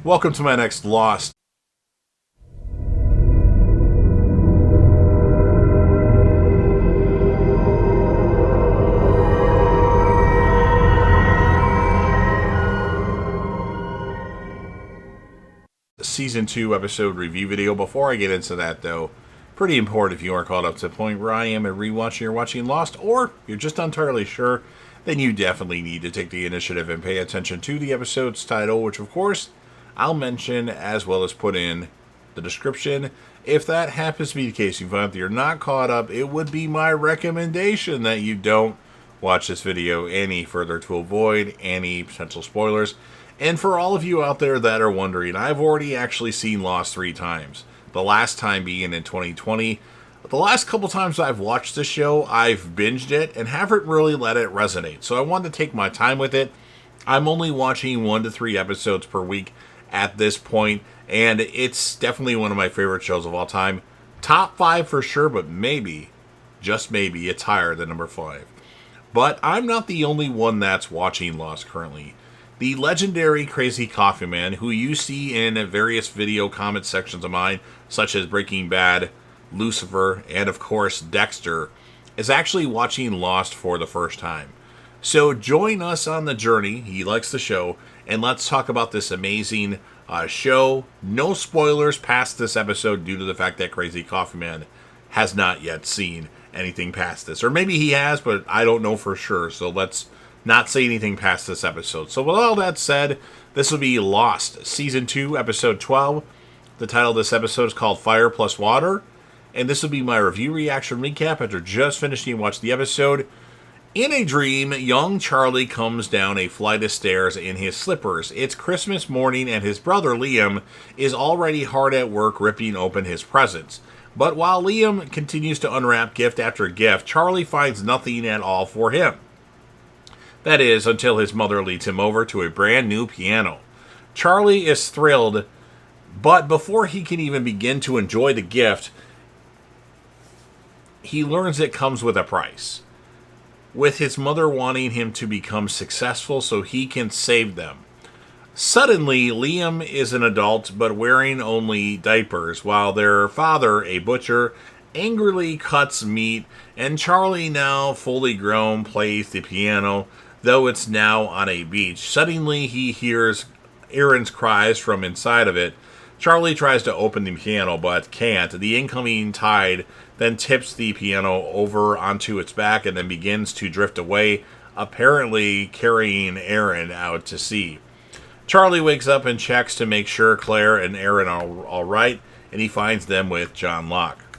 Welcome to my next Lost. Season 2 episode review video. Before I get into that, though, pretty important if you aren't caught up to the point where I am at rewatching or watching Lost, or you're just not entirely sure, then you definitely need to take the initiative and pay attention to the episode's title, which of course I'll mention as well as put in the description. If that happens to be the case, you find that you're not caught up, it would be my recommendation that you don't watch this video any further to avoid any potential spoilers. And for all of you out there that are wondering, I've already actually seen Lost 3 times. The last time being in 2020. The last couple times I've watched the show, I've binged it and haven't really let it resonate. So I wanted to take my time with it. I'm only watching 1 to 3 episodes per week at this point, and it's definitely one of my favorite shows of all time. Top 5 for sure, but maybe, just maybe, it's higher than number 5. But I'm not the only one that's watching Lost currently. The legendary Crazy Coffee Man, who you see in various video comment sections of mine, such as Breaking Bad, Lucifer, and of course Dexter, is actually watching Lost for the first time. So join us on the journey. He likes the show, and let's talk about this amazing show. No spoilers past this episode due to the fact that Crazy Coffee Man has not yet seen anything past this. Or maybe he has, but I don't know for sure. So let's not say anything past this episode. So with all that said, this will be Lost, Season 2, Episode 12. The title of this episode is called Fire Plus Water. And this will be my review reaction recap after just finishing watching the episode. In a dream, young Charlie comes down a flight of stairs in his slippers. It's Christmas morning and his brother Liam is already hard at work ripping open his presents. But while Liam continues to unwrap gift after gift, Charlie finds nothing at all for him. That is, until his mother leads him over to a brand new piano. Charlie is thrilled, but before he can even begin to enjoy the gift, he learns it comes with a price. With his mother wanting him to become successful so he can save them. Suddenly, Liam is an adult but wearing only diapers, while their father, a butcher, angrily cuts meat, and Charlie, now fully grown, plays the piano, though it's now on a beach. Suddenly, he hears Aaron's cries from inside of it. Charlie tries to open the piano but can't. The incoming tide then tips the piano over onto its back and then begins to drift away, apparently carrying Aaron out to sea. Charlie wakes up and checks to make sure Claire and Aaron are all right, and he finds them with John Locke.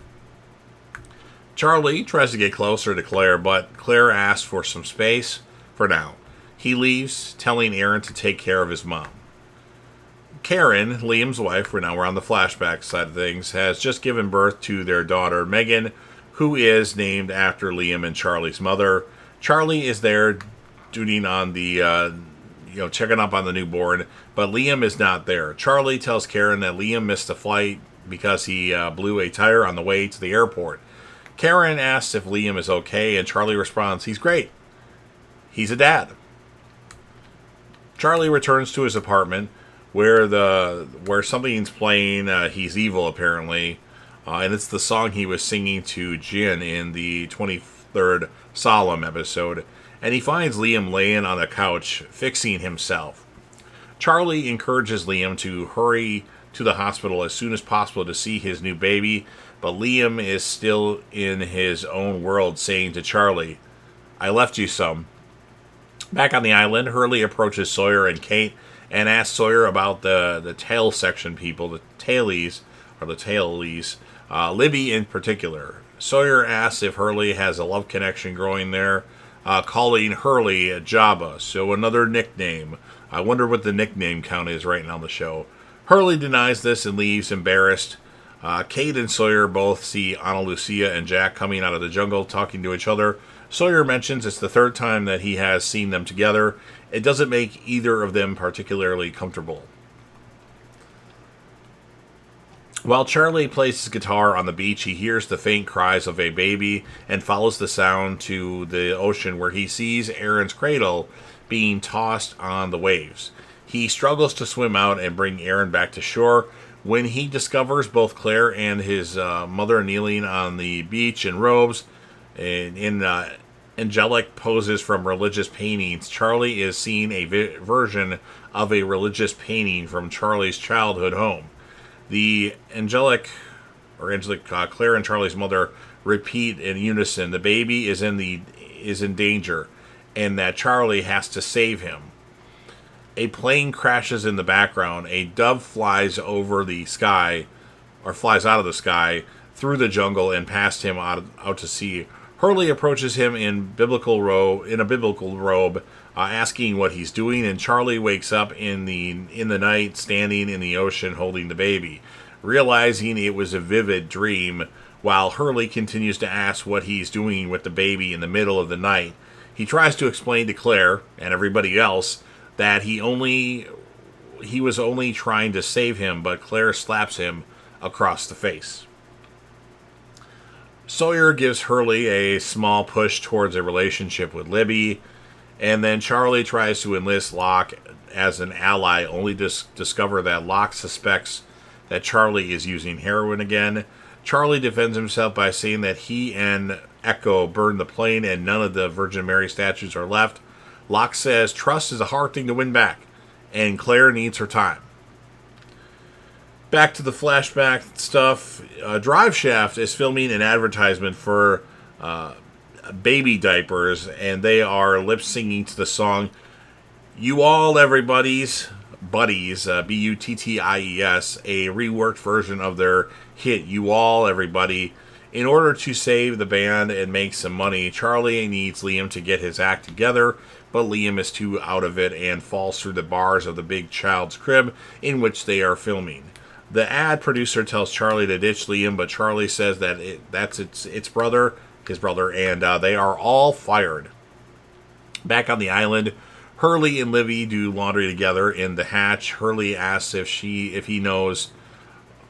Charlie tries to get closer to Claire, but Claire asks for some space for now. He leaves, telling Aaron to take care of his mom. Karen, Liam's wife, we're on the flashback side of things, has just given birth to their daughter, Megan, who is named after Liam and Charlie's mother. Charlie is there duty on the, checking up on the newborn, but Liam is not there. Charlie tells Karen that Liam missed a flight because he blew a tire on the way to the airport. Karen asks if Liam is okay, and Charlie responds, he's great. He's a dad. Charlie returns to his apartment, where something's playing. He's evil, apparently, and it's the song he was singing to Jin in the 23rd Solemn episode. And he finds Liam laying on the couch fixing himself. Charlie encourages Liam to hurry to the hospital as soon as possible to see his new baby, but Liam is still in his own world, saying to Charlie, "I left you some." Back on the island, Hurley approaches Sawyer and Kate and asks Sawyer about the tail section people, the tailies, Libby in particular. Sawyer asks if Hurley has a love connection growing there, calling Hurley Jabba, so another nickname. I wonder what the nickname count is right now on the show. Hurley denies this and leaves embarrassed. Kate and Sawyer both see Ana Lucia and Jack coming out of the jungle talking to each other. Sawyer mentions it's the third time that he has seen them together. It doesn't make either of them particularly comfortable. While Charlie plays his guitar on the beach, he hears the faint cries of a baby and follows the sound to the ocean where he sees Aaron's cradle being tossed on the waves. He struggles to swim out and bring Aaron back to shore when he discovers both Claire and his mother kneeling on the beach in robes and in angelic poses from religious paintings. Charlie is seeing a version of a religious painting from Charlie's childhood home. The angelic Claire and Charlie's mother repeat in unison, the baby is in danger, and that Charlie has to save him. A plane crashes in the background. A dove flies over the sky, or flies out of the sky through the jungle and past him out to sea. Hurley approaches him in a biblical robe, asking what he's doing, and Charlie wakes up in the night, standing in the ocean, holding the baby, realizing it was a vivid dream. While Hurley continues to ask what he's doing with the baby in the middle of the night, he tries to explain to Claire and everybody else that he was only trying to save him, but Claire slaps him across the face. Sawyer gives Hurley a small push towards a relationship with Libby, and then Charlie tries to enlist Locke as an ally, only to discover that Locke suspects that Charlie is using heroin again. Charlie defends himself by saying that he and Echo burned the plane and none of the Virgin Mary statues are left. Locke says trust is a hard thing to win back, and Claire needs her time. Back to the flashback stuff. Drive Shaft is filming an advertisement for baby diapers, and they are lip singing to the song "You All Everybody's Buddies," Butties, a reworked version of their hit "You All Everybody." In order to save the band and make some money, Charlie needs Liam to get his act together, but Liam is too out of it and falls through the bars of the big child's crib in which they are filming. The ad producer tells Charlie to ditch Liam, but Charlie says that his brother, and they are all fired. Back on the island, Hurley and Livy do laundry together in the hatch. Hurley asks if he knows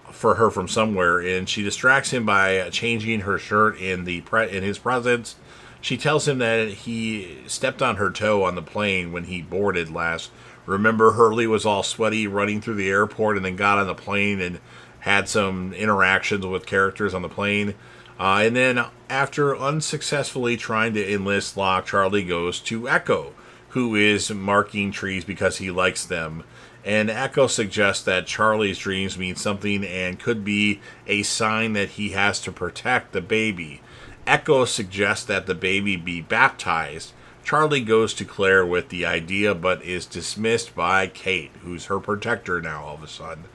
for her from somewhere, and she distracts him by changing her shirt in his presence. She tells him that he stepped on her toe on the plane when he boarded last. Remember, Hurley was all sweaty running through the airport and then got on the plane and had some interactions with characters on the plane. And then after unsuccessfully trying to enlist Locke, Charlie goes to Echo, who is marking trees because he likes them. And Echo suggests that Charlie's dreams mean something and could be a sign that he has to protect the baby. Echo suggests that the baby be baptized. Charlie goes to Claire with the idea, but is dismissed by Kate, who's her protector now all of a sudden.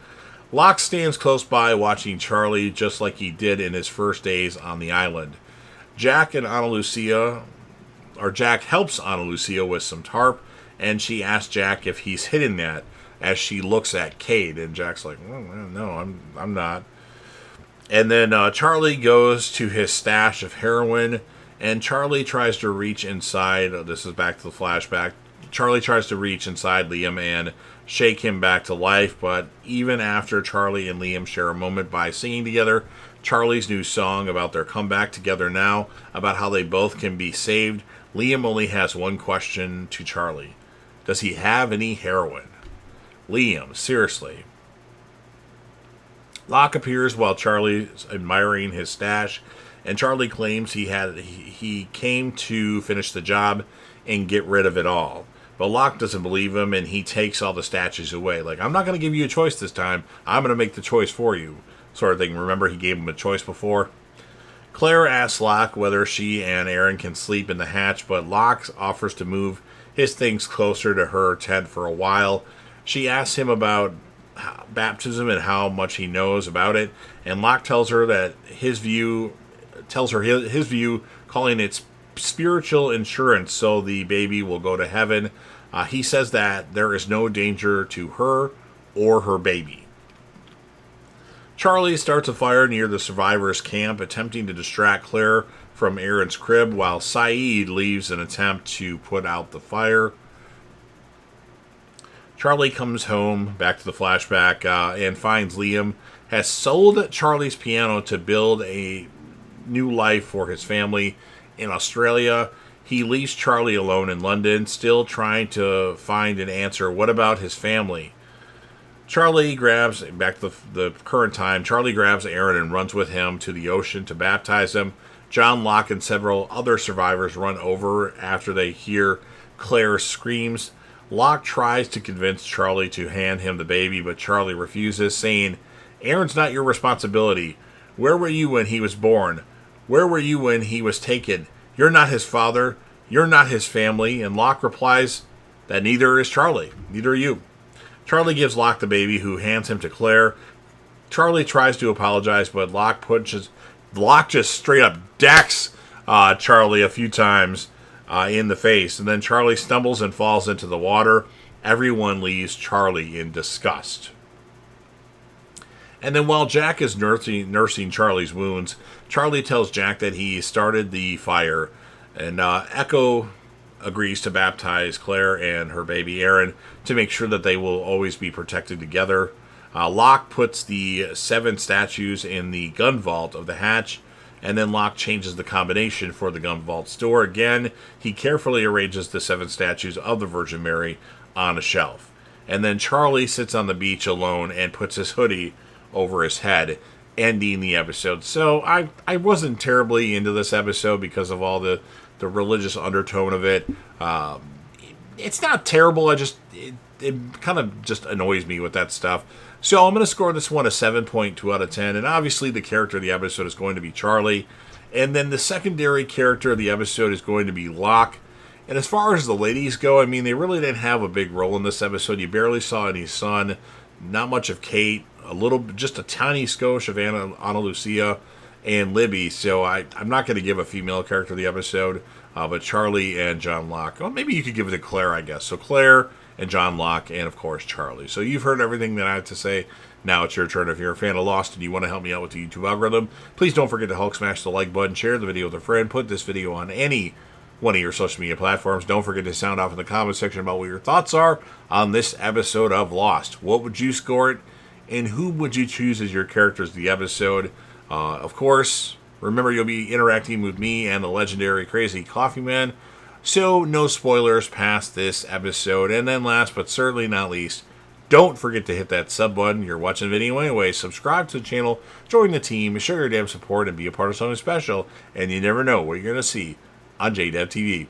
Locke stands close by watching Charlie just like he did in his first days on the island. Jack helps Ana Lucia with some tarp, and she asks Jack if he's hidden that as she looks at Kate, and Jack's like, no, I'm not. And then Charlie goes to his stash of heroin, and Charlie tries to reach inside. This is back to the flashback. Charlie tries to reach inside Liam and shake him back to life, but even after Charlie and Liam share a moment by singing together Charlie's new song about their comeback together now, about how they both can be saved, Liam only has one question to Charlie. Does he have any heroin? Liam, seriously. Locke appears while Charlie's admiring his stash, and Charlie claims he came to finish the job and get rid of it all. But Locke doesn't believe him, and he takes all the statues away. Like, I'm not going to give you a choice this time. I'm going to make the choice for you, sort of thing. Remember, he gave him a choice before? Claire asks Locke whether she and Aaron can sleep in the hatch, but Locke offers to move his things closer to her tent for a while. She asks him about baptism and how much he knows about it, and Locke tells her his view, calling it spiritual insurance so the baby will go to heaven. He says that there is no danger to her or her baby. Charlie starts a fire near the survivors' camp, attempting to distract Claire from Aaron's crib, while Saeed leaves an attempt to put out the fire. Charlie comes home, back to the flashback, and finds Liam has sold Charlie's piano to build a new life for his family in Australia. He leaves Charlie alone in London, still trying to find an answer. What about his family? Charlie grabs, back to the current time, Charlie grabs Aaron and runs with him to the ocean to baptize him. John Locke and several other survivors run over after they hear Claire's screams. Locke tries to convince Charlie to hand him the baby, but Charlie refuses, saying, Aaron's not your responsibility. Where were you when he was born? Where were you when he was taken? You're not his father. You're not his family. And Locke replies that neither is Charlie. Neither are you. Charlie gives Locke the baby, who hands him to Claire. Charlie tries to apologize, but Locke just straight up decks Charlie a few times in the face. And then Charlie stumbles and falls into the water. Everyone leaves Charlie in disgust. And then while Jack is nursing Charlie's wounds, Charlie tells Jack that he started the fire. And Echo agrees to baptize Claire and her baby Aaron to make sure that they will always be protected together. Locke puts the 7 statues in the gun vault of the hatch, and then Locke changes the combination for the gun vault door. Again, he carefully arranges the 7 statues of the Virgin Mary on a shelf. And then Charlie sits on the beach alone and puts his hoodie over his head, ending the episode. So I wasn't terribly into this episode because of all the religious undertone of it. It's not terrible. It kind of just annoys me with that stuff. So I'm going to score this one a 7.2 out of 10. And obviously the character of the episode is going to be Charlie. And then the secondary character of the episode is going to be Locke. And as far as the ladies go, I mean, they really didn't have a big role in this episode. You barely saw any Sun, not much of Kate, just a tiny skosh of Ana Lucia and Libby. So I'm not going to give a female character of the episode, but Charlie and John Locke. Well, maybe you could give it to Claire, I guess. So Claire and John Locke, and of course Charlie. So you've heard everything that I have to say. Now it's your turn. If you're a fan of Lost and you want to help me out with the YouTube algorithm, please don't forget to Hulk smash the like button, share the video with a friend, put this video on any one of your social media platforms. Don't forget to sound off in the comment section about what your thoughts are on this episode of Lost. What would you score it, and who would you choose as your characters of the episode? Of course, remember you'll be interacting with me and the legendary Crazy Coffee Man, so no spoilers past this episode. And then last but certainly not least, don't forget to hit that sub button. You're watching the video anyway. Subscribe to the channel, join the team, show your damn support, and be a part of something special. And you never know what you're going to see on JDev TV.